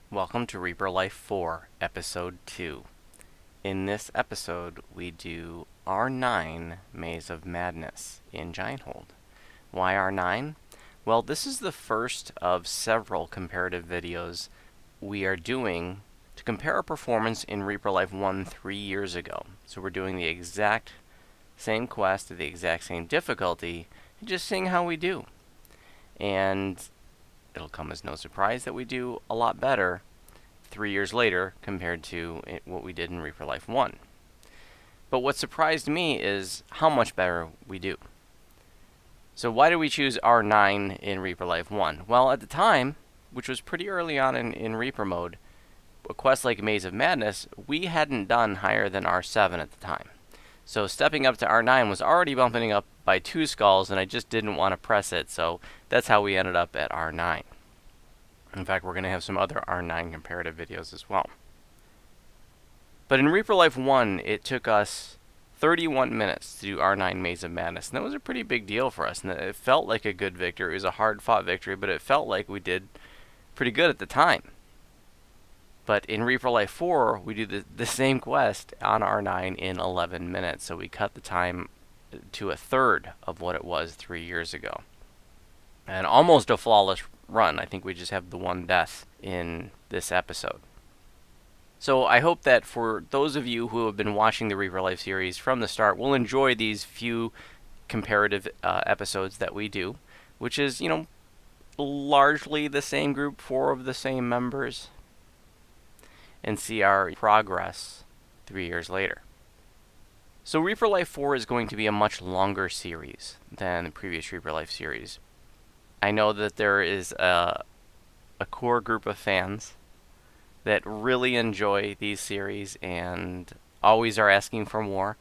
Welcome to Reaper Life 4, Episode 2. In this episode, we do R9 Maze of Madness in Gianthold. Why R9? Well, this is the first of several comparative videos we are doing to compare our performance in Reaper Life 1 3 years ago. So we're doing the exact same quest at the exact same difficulty, and just seeing how we do. And it'll come as no surprise that we do a lot better 3 years later compared to what we did in Reaper Life 1. But what surprised me is how much better we do. So why did we choose R9 in Reaper Life 1? Well, at the time, which was pretty early on in Reaper mode, a quest like Maze of Madness, we hadn't done higher than R7 at the time. So stepping up to R9 was already bumping up by 2 skulls, and I just didn't want to press it, so that's how we ended up at R9. In fact, we're going to have some other R9 comparative videos as well. But in Reaper Life 1, it took us 31 minutes to do R9 Maze of Madness, and that was a pretty big deal for us, and it felt like a good victory. It was a hard-fought victory, but it felt like we did pretty good at the time. But in Reaper Life 4, we do the same quest on R9 in 11 minutes, so we cut the time to a third of what it was 3 years ago. And almost a flawless run. I think we just have the one death in this episode. So I hope that for those of you who have been watching the Reaper Life series from the start will enjoy these few comparative episodes that we do, which is, largely the same group, 4 of the same members, and see our progress 3 years later. So Reaper Life 4 is going to be a much longer series than the previous Reaper Life series. I know that there is a core group of fans that really enjoy these series and always are asking for more,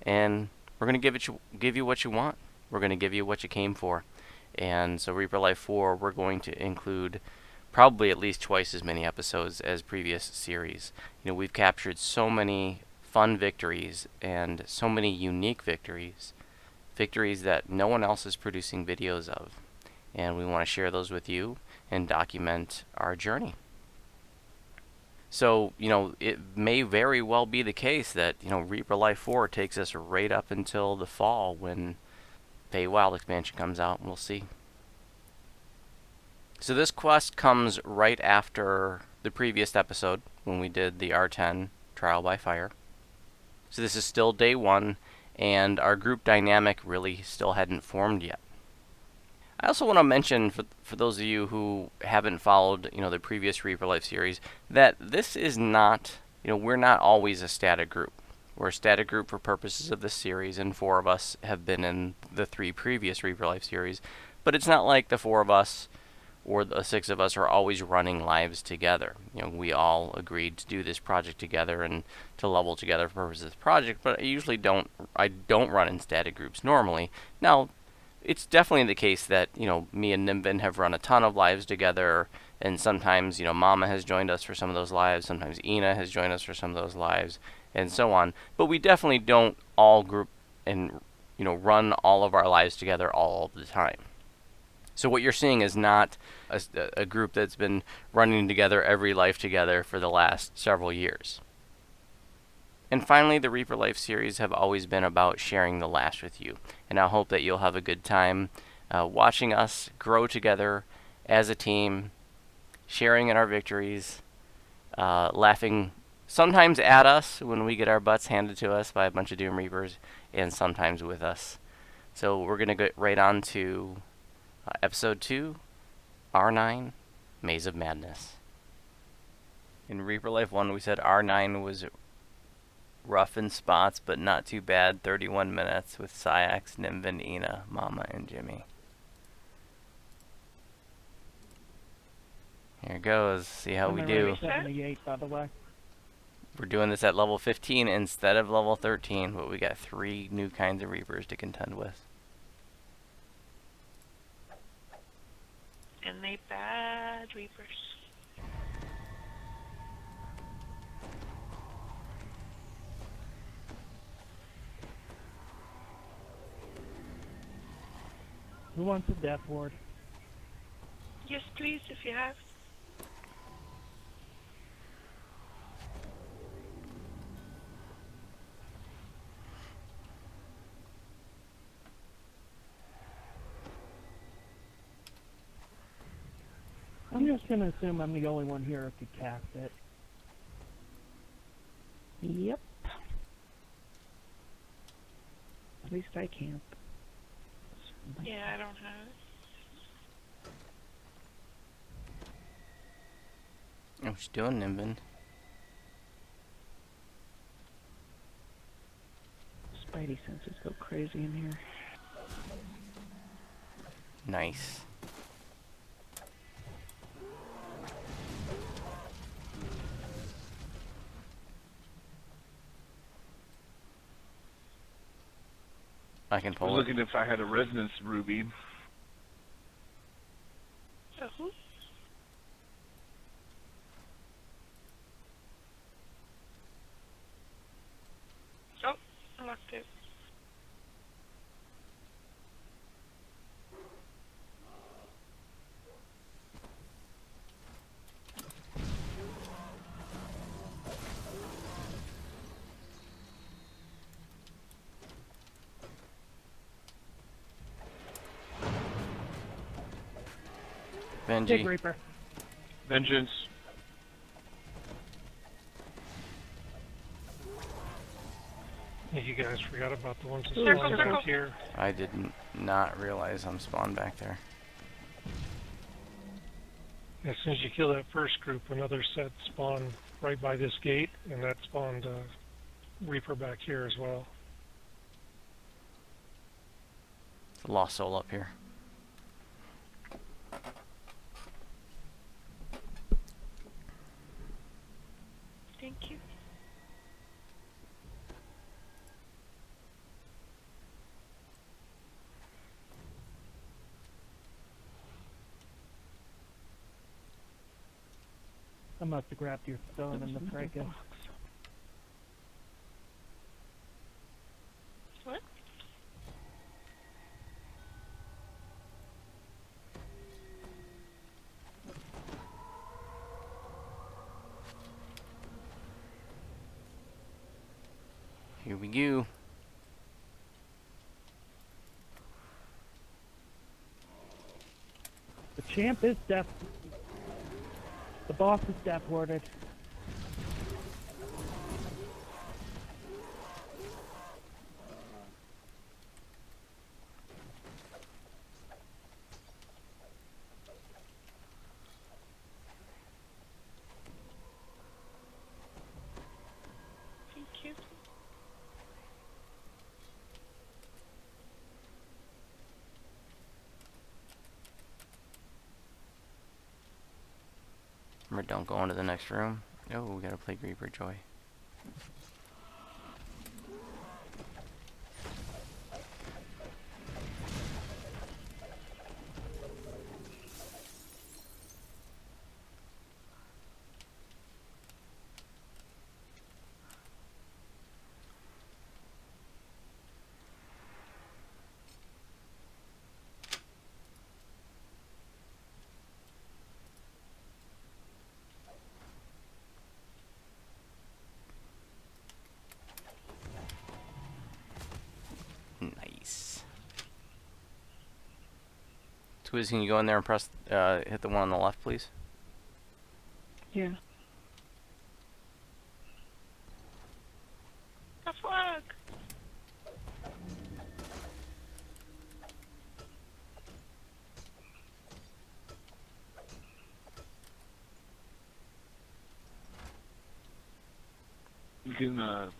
and we're going to give you what you want. We're going to give you what you came for. And so Reaper Life 4, we're going to include probably at least twice as many episodes as previous series. We've captured so many fun victories and so many unique victories that no one else is producing videos of. And we want to share those with you and document our journey. So, it may very well be the case that, Reaper Life 4 takes us right up until the fall when Feywild expansion comes out, and we'll see. So this quest comes right after the previous episode when we did the R10 Trial by Fire. So this is still day 1, and our group dynamic really still hadn't formed yet. I also want to mention, for those of you who haven't followed, the previous Reaper Life series, that this is not, we're not always a static group. We're a static group for purposes of this series, and 4 of us have been in the 3 previous Reaper Life series. But it's not like the 4 of us or the 6 of us are always running lives together. We all agreed to do this project together and to level together for purposes of this project, but I don't run in static groups normally. Now, it's definitely the case that, me and Nimbin have run a ton of lives together, and sometimes, Mama has joined us for some of those lives, sometimes Ina has joined us for some of those lives, and so on. But we definitely don't all group and, run all of our lives together all the time. So what you're seeing is not a group that's been running together every life together for the last several years. And finally, the Reaper Life series have always been about sharing the lash with you. And I hope that you'll have a good time watching us grow together as a team, sharing in our victories, laughing sometimes at us when we get our butts handed to us by a bunch of Doom Reapers, and sometimes with us. So we're going to get right on to Episode 2, R9, Maze of Madness. In Reaper Life 1, we said R9 was rough in spots, but not too bad. 31 minutes with Syax, Nimbin, Ina, Mama, and Jimmy. Here it goes. See how we do. 78, by the way. We're doing this at level 15 instead of level 13, but we got 3 new kinds of Reapers to contend with. And they bad Reapers. Who wants a death ward? Yes, please, if you have. just gonna assume I'm the only one here who could cast it. Yep. At least I can't. Yeah, I don't have it. What you doing, Nimbin? Spidey senses go crazy in here. Nice. I can I was pull it. looking if I had a resonance ruby. Oh. Oh, I locked it. Big Benji. Reaper. Vengeance. Yeah, you guys forgot about the ones that Circle, spawned circle. back here. I did not realize I'm spawned back there. As soon as you kill that first group, another set spawned right by this gate, and that spawned Reaper back here as well. It's a lost soul up here. Thank you. I must have grabbed your stone in the fracas. What? Here we go. The champ is death. The boss is death warded. Thank you. Remember, don't go into the next room. Oh, we gotta play Reaper Joy. Nice. Twiz, can you go in there and press, hit the one on the left, please? Yeah. The flag. You can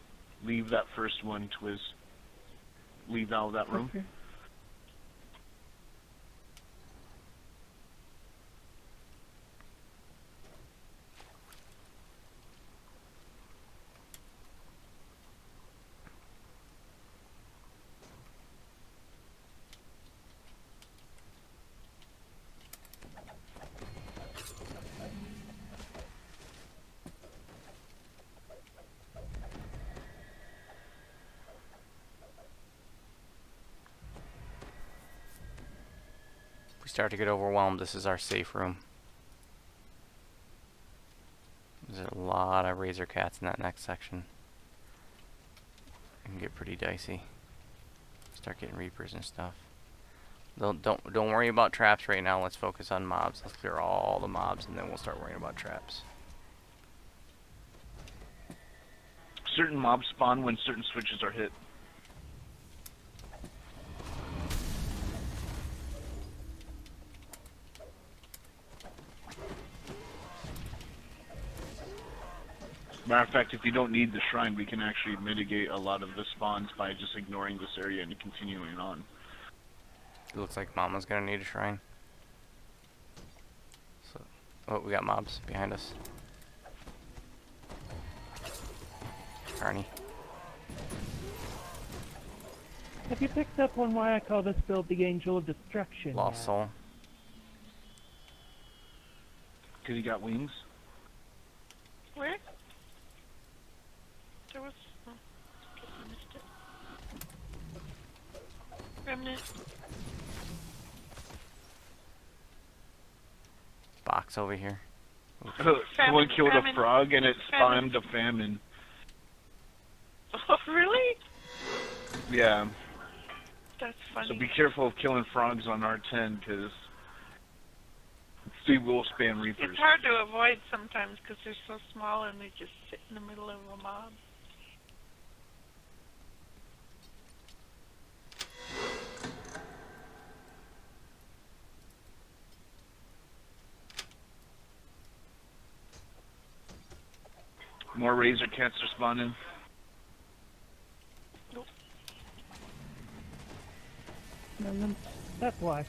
leave that first one, Twiz. Leave out of that room. Okay. If we start to get overwhelmed, this is our safe room. There's a lot of razor cats in that next section. It can get pretty dicey. Start getting Reapers and stuff. Don't worry about traps right now. Let's focus on mobs. Let's clear all the mobs, and then we'll start worrying about traps. Certain mobs spawn when certain switches are hit. Matter of fact, if you don't need the shrine, we can actually mitigate a lot of the spawns by just ignoring this area and continuing on. It looks like Mama's gonna need a shrine. So, oh, we got mobs behind us. Carney. Have you picked up on why I call this build the Angel of Destruction? Lost soul. Cause he got wings. Where? There was... Oh, guess I missed it. Remnant. Box over here. Someone killed famine. a frog and it Famine. spawned a famine. Oh, really? Yeah. That's funny. So be careful of killing frogs on R10, because they will spam reapers. It's hard to avoid sometimes because they're so small and they just sit in the middle of a mob. More razor cats are spawning. That's why.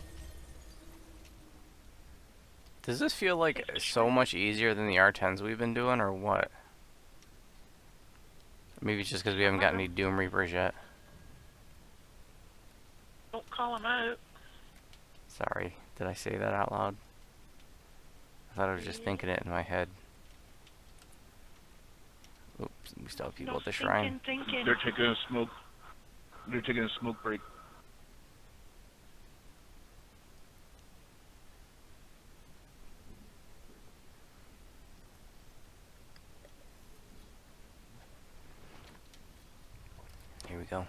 Does this feel like so much easier than the R10s we've been doing, or what? Maybe it's just because we haven't got any Doom Reapers yet. Don't call them out. Sorry, did I say that out loud? I thought I was just thinking it in my head. Oops, we still have people No at the shrine. thinking. They're taking a smoke. They're taking a smoke break. Here we go.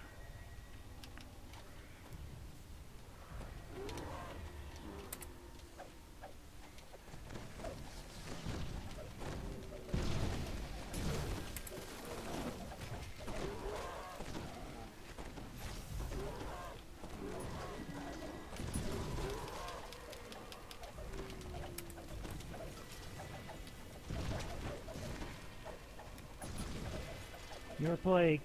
You're plagued.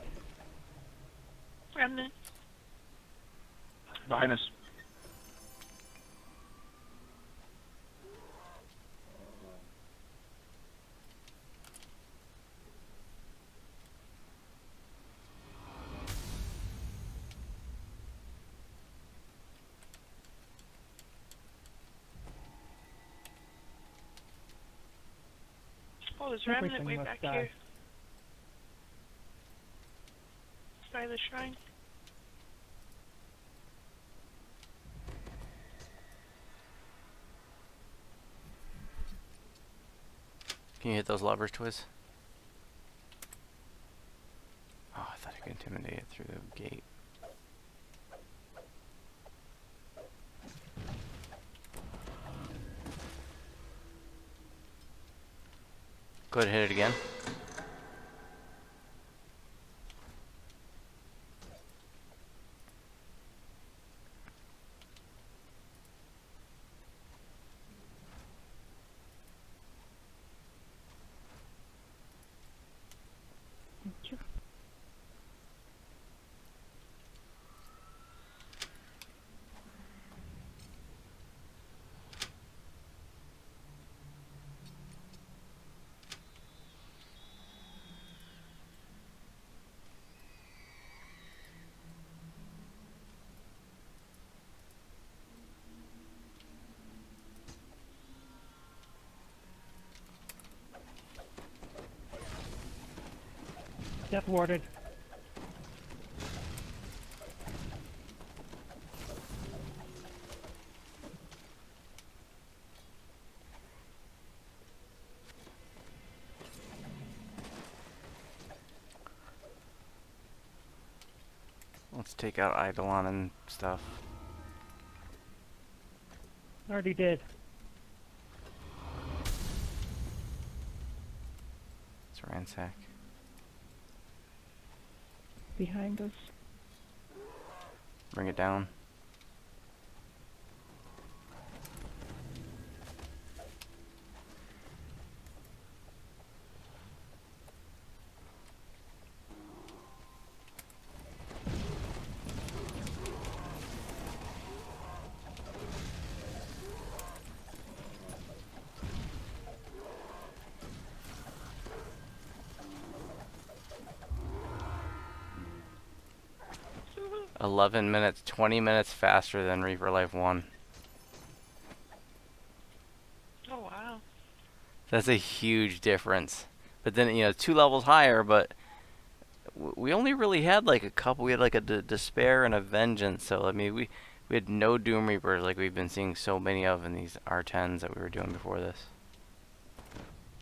Remnant. Behind us. Oh, there's remnant Everything way must back die. here. By the shrine. Can you hit those levers, Twiz? Oh, I thought I could intimidate it through the gate. Go ahead and hit it again. Death warded. Let's take out Eidolon and stuff. Already did. Let's ransack. Behind us. Bring it down. Woohoo. 11 minutes, 20 minutes faster than Reaper Life 1. Oh, wow. That's a huge difference. But then, 2 levels higher, but we only really had like a couple. We had like a Despair and a Vengeance, so I mean, we had no Doom Reapers like we've been seeing so many of in these R10s that we were doing before this.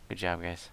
Good job, guys.